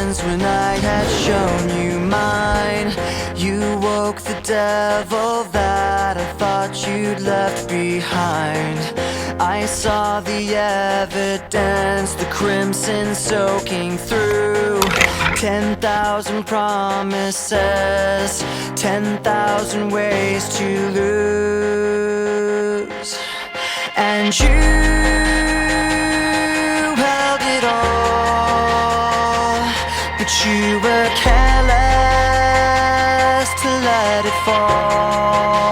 hands when I had shown you mine. You woke the devil that I thought you'd left behind. I saw the evidence, the crimson soaking through. 10,000 promises, 10,000 ways to lose. And you held it all, but you were careless to let it fall.